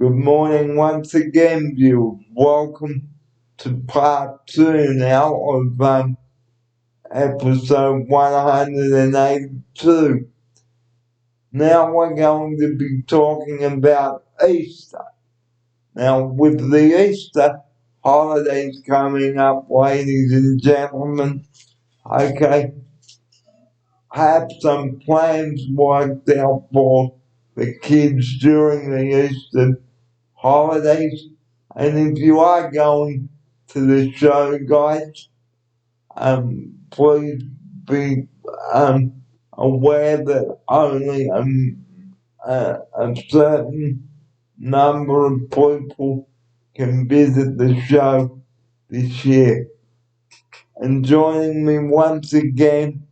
Good morning once again, viewers. Welcome to part 2 now of episode 182. Now we're going to be talking about Easter. Now, with the Easter holidays coming up, ladies and gentlemen, okay, have some plans worked out for the kids during the Easter holidays. And if you are going to the show, guys, please be aware that only a certain number of people can visit the show this year. And joining me once again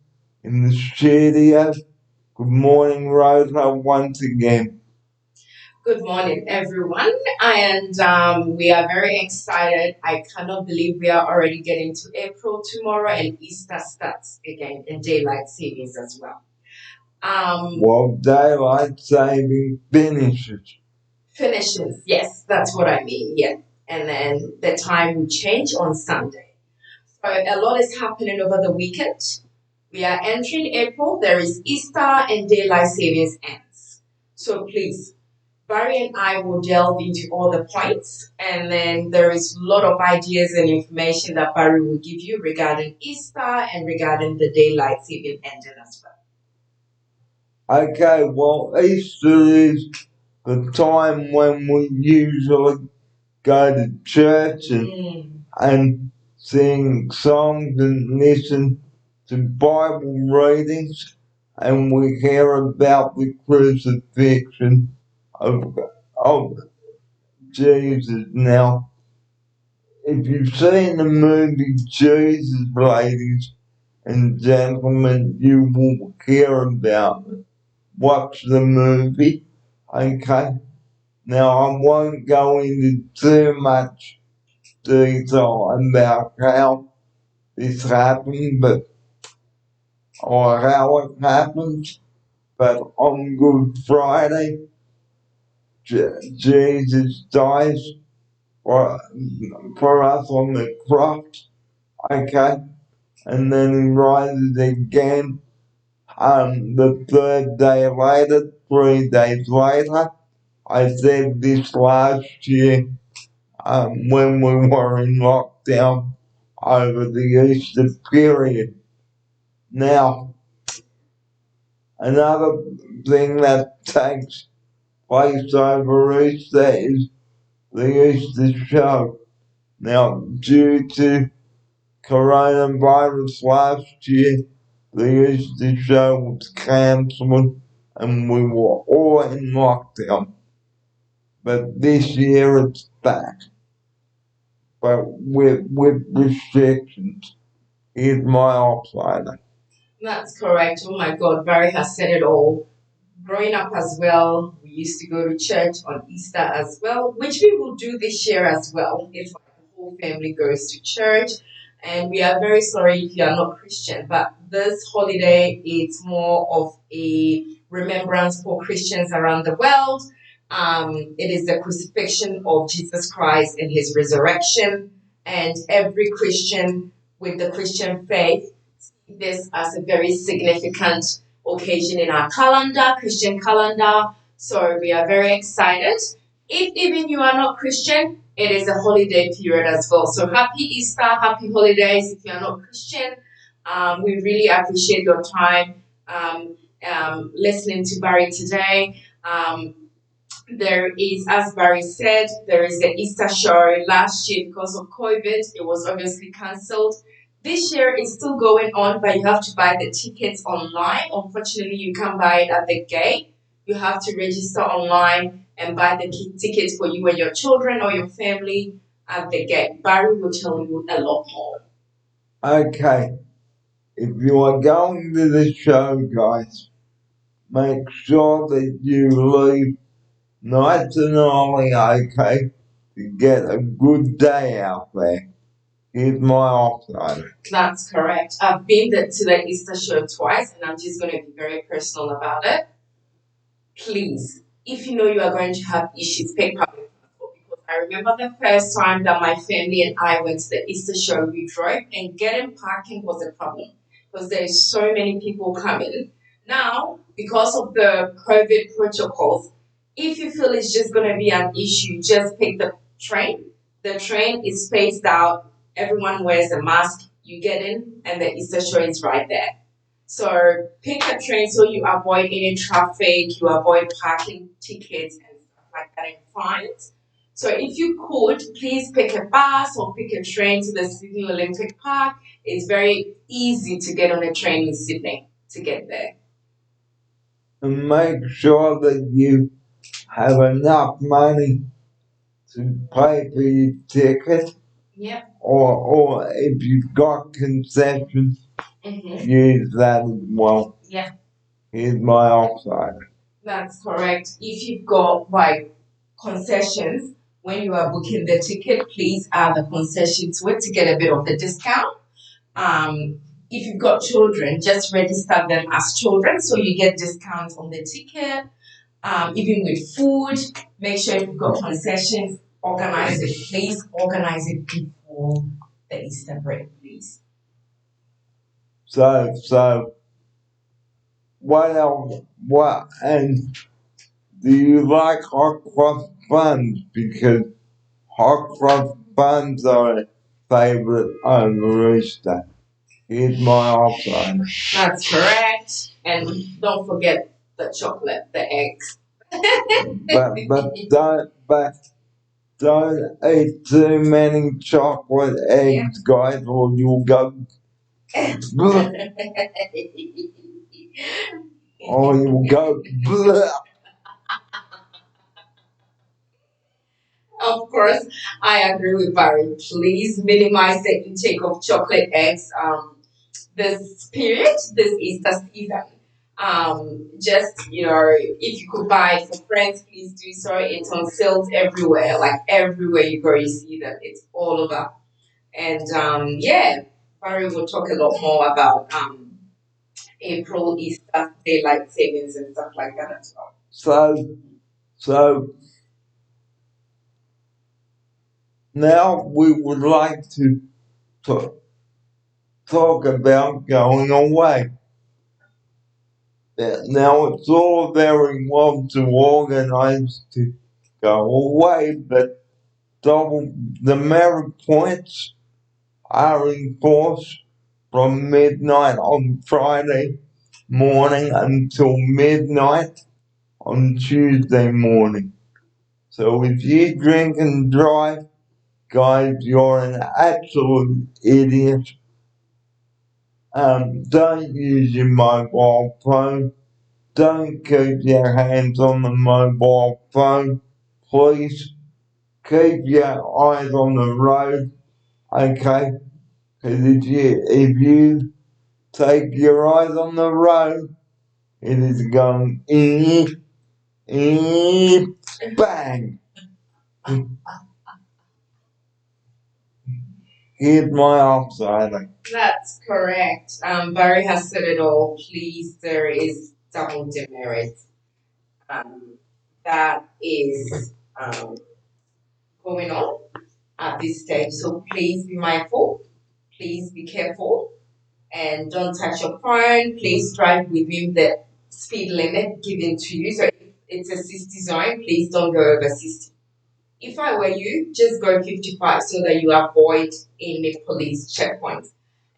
in the studio, good morning, Rosa, once again. Good morning, everyone, and we are very excited. I cannot believe we are already getting to April tomorrow, and Easter starts again, and daylight savings as well. Well, daylight saving finishes. Yes, that's what I mean. Yeah, and then the time will change on Sunday. So a lot is happening over the weekend. We are entering April. There is Easter, and daylight savings ends. So please, Barry and I will delve into all the points, and then there is a lot of ideas and information that Barry will give you regarding Easter and regarding the daylight saving ending as well. Okay, well, Easter is the time when we usually go to church and sing songs and listen to Bible readings, and we hear about the crucifixion of Jesus. Now, if you've seen the movie Jesus, ladies and gentlemen, you will hear about it. Watch the movie, okay? Now, I won't go into too much detail about how this happened, or how it happens, but on Good Friday, Jesus dies for us on the cross, okay? And then he rises again the third day later, 3 days later. I said this last year when we were in lockdown over the Easter period. Now, another thing that takes place over Easter is the Easter show. Now, due to coronavirus last year, the Easter show was cancelled and we were all in lockdown. But this year it's back. But with restrictions. Here's my outsider. That's correct. Oh my God, Barry has said it all. Growing up as well, we used to go to church on Easter as well, which we will do this year as well. If the whole family goes to church. And we are very sorry if you are not Christian, but this holiday is more of a remembrance for Christians around the world. It is the crucifixion of Jesus Christ and his resurrection. And every Christian with the Christian faith sees this as a very significant occasion in our calendar, Christian calendar. So we are very excited. If even you are not Christian, it is a holiday period as well. So happy Easter, happy holidays if you are not Christian. We really appreciate your time listening to Barry today. There is, as Barry said, there is the Easter show. Last year, because of COVID, it was obviously cancelled. This year it's still going on, but you have to buy the tickets online. Unfortunately, you can't buy it at the gate. You have to register online and buy the tickets for you and your children or your family at the gate. Barry will tell you a lot more. Okay. If you are going to the show, guys, make sure that you leave nice and early, okay, to get a good day out there. Here's my outsider. That's correct. I've been to the Easter show twice, and I'm just going to be very personal about it. Please, if you know you are going to have issues, pick public transport. Because I remember the first time that my family and I went to the Easter show, we drove and getting parking was a problem because there's so many people coming. Now, because of the COVID protocols, if you feel it's just going to be an issue, just pick the train. The train is spaced out, everyone wears a mask, you get in, and the Easter show is right there. So pick a train so you avoid any traffic, you avoid parking tickets and stuff like that and fines. So if you could, please pick a bus or pick a train to the Sydney Olympic Park. It's very easy to get on a train in Sydney to get there. And make sure that you have enough money to pay for your ticket, Yeah. or if you've got concessions, use that as well. Yeah. Here's my offside. That's correct. If you've got like concessions when you are booking the ticket, please add the concession to it to get a bit of the discount. If you've got children, just register them as children so you get discounts on the ticket. Even with food, make sure you've got concessions. Organize it, please. Organize it before the Easter break, please. So what else? What and do you like hot cross buns? Because hot cross buns are a favorite over Easter. Here's my offside. That's correct. And don't forget the chocolate, the eggs. Don't eat too many chocolate eggs, guys, or you'll go or you'll go Of course, I agree with Barry. Please minimize the intake of chocolate eggs this period, this Easter season. Just if you could buy it for friends, please do so. It's on sales everywhere, like everywhere you go, you see that it's all over. And yeah, Barry will talk a lot more about April, Easter, daylight savings, and stuff like that as well. So now we would like to talk about going away. Now it's all very well to organize to go away, but double demerit points are enforced from midnight on Friday morning until midnight on Tuesday morning. So if you drink and drive, guys, you're an absolute idiot. Don't use your mobile phone. Don't keep your hands on the mobile phone. Please keep your eyes on the road, okay? Because if you take your eyes on the road, it is going bang. Here's my offside. That's correct. Barry has said it all. Please, there is double demerit. That is going on at this stage. So please be mindful. Please be careful. And don't touch your phone. Please drive within the speed limit given to you. So if it's a 60 zone, please don't go over 60. If I were you, just go 55 so that you avoid any police checkpoints.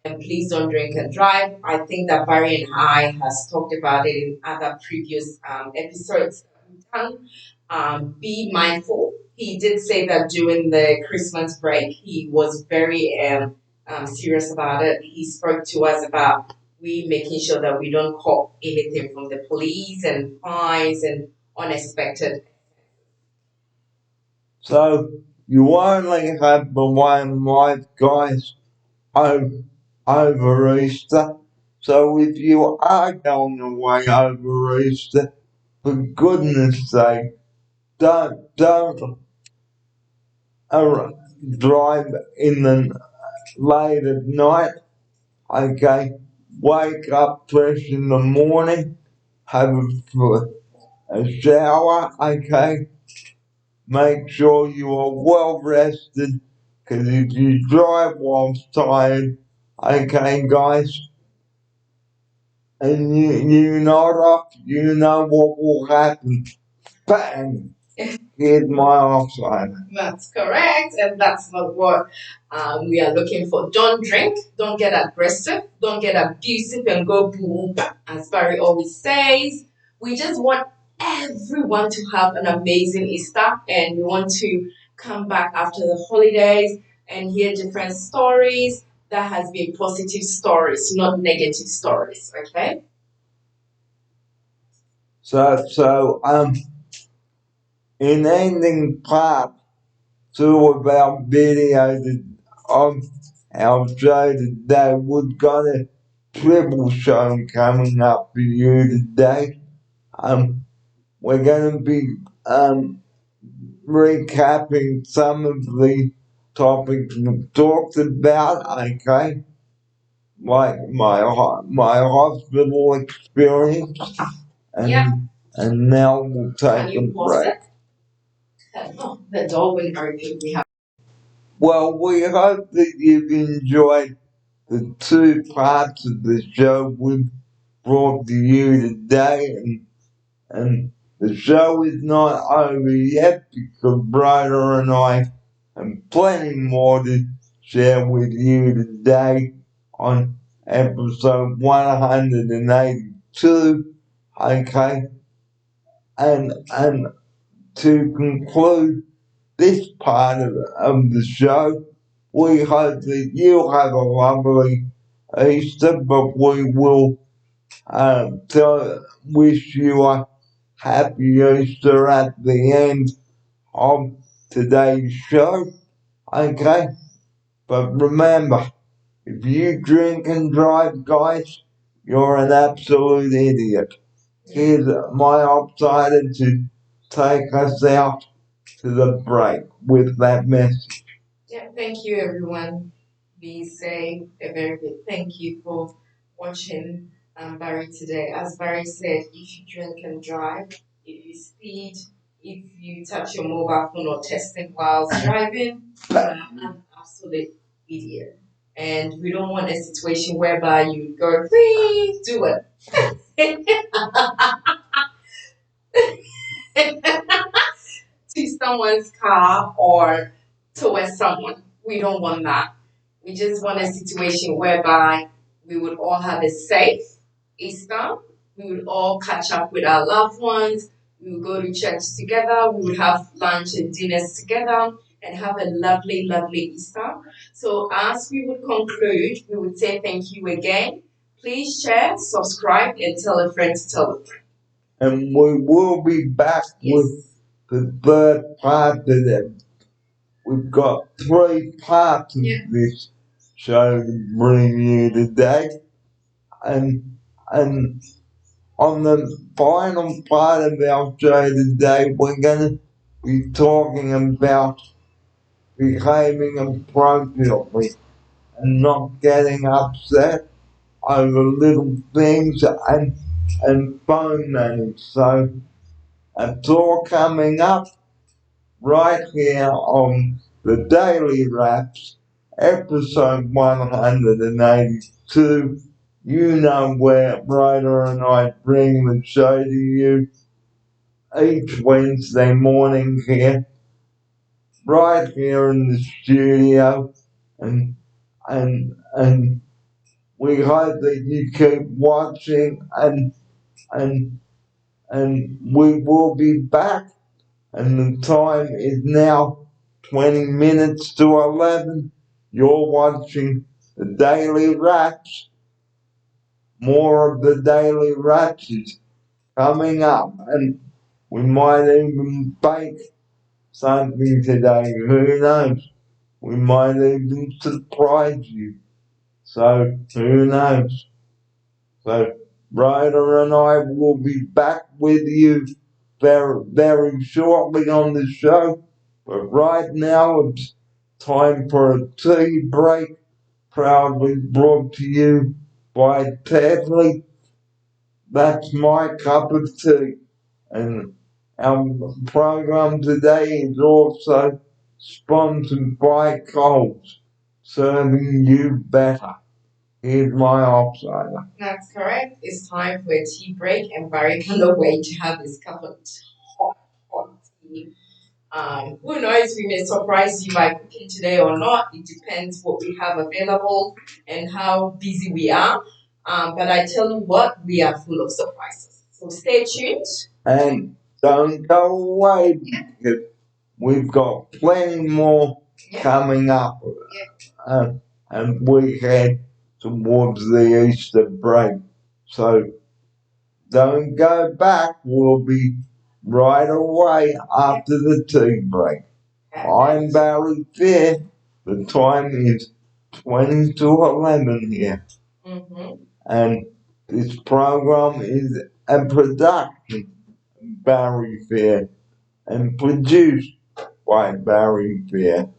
And please don't drink and drive. I think that Barry and I has talked about it in other previous episodes that we've done. Be mindful. He did say that during the Christmas break, he was very serious about it. He spoke to us about we making sure that we don't cop anything from the police and fines and unexpected. So you only have the one life, guys, over Easter. So if you are going away over Easter, for goodness sake, don't drive in the late at night. Okay, wake up fresh in the morning, have a shower, okay? Make sure you are well rested, because if you drive whilst tired, okay, guys, and you're not off, you know what will happen. Bang! Here's my offside. That's correct, and that's not what we are looking for. Don't drink, don't get aggressive, don't get abusive and go boom, as Barry always says. We just want everyone to have an amazing Easter, and we want to come back after the holidays and hear different stories that has been positive stories, not negative stories, okay? So, in ending part two of our video of our show today, we've got a triple show coming up for you today. We're going to be recapping some of the topics we've talked about, okay? Like my hospital experience, and now we'll take a break. The door will open. We have. Well, we hope that you've enjoyed the two parts of the show we've brought to you today, and the show is not over yet because Ryder and I have plenty more to share with you today on episode 182. Okay, and to conclude this part of the show, we hope that you have a lovely Easter, but we will wish you a happy Easter at the end of today's show. Okay? But remember, if you drink and drive, guys, you're an absolute idiot. Here's my outsider to take us out to the break with that message. Yeah, thank you everyone. Be safe. A very big thank you for watching Barry today. As Barry said, if you drink and drive, if you speed, if you touch your mobile phone or testing while driving, you're an absolute idiot. And we don't want a situation whereby you go, please do it. To someone's car or towards someone. We don't want that. We just want a situation whereby we would all have a safe Easter. We would all catch up with our loved ones. We would go to church together. We would have lunch and dinners together and have a lovely, lovely Easter. So, as we would conclude, we would say thank you again. Please share, subscribe, and tell a friend to tell a friend. And we will be back with the third part of it. We've got three parts of this show to bring you today. And on the final part of our show today, we're going to be talking about behaving appropriately and not getting upset over little things and phone names. So it's all coming up right here on the Daily Raps, episode 182. You know where Ryder and I bring the show to you each Wednesday morning here, right here in the studio, and we hope that you keep watching, and we will be back, and the time is now 20 minutes to 11. You're watching the Daily Raps. More of the Daily Raps is coming up, and we might even bake something today. Who knows? We might even surprise you. So, who knows? So, Ryder and I will be back with you very, very shortly on the show. But right now, it's time for a tea break, proudly brought to you by Tedley. That's my cup of tea. And our program today is also sponsored by Coles, serving you better. Here's my offsider. That's correct. It's time for a tea break, and Barry cannot wait to have his cup of hot tea. Who knows, we may surprise you by cooking today or not. It depends what we have available and how busy we are. But I tell you what, we are full of surprises. So stay tuned. And don't go away because we've got plenty more coming up. And we head towards the Easter break. So don't go back. We'll be right away after the tea break. I'm Barry Fair. The time is 20 to 11 here. And this program is a production of Barry Fair and produced by Barry Fair.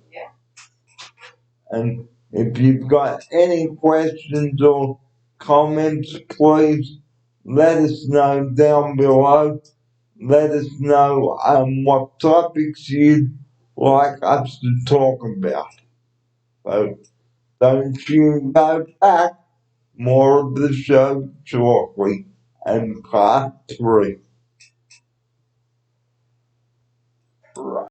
And if you've got any questions or comments, please let us know down below. Let us know what topics you'd like us to talk about. So don't you go back. More of the show shortly and part 3.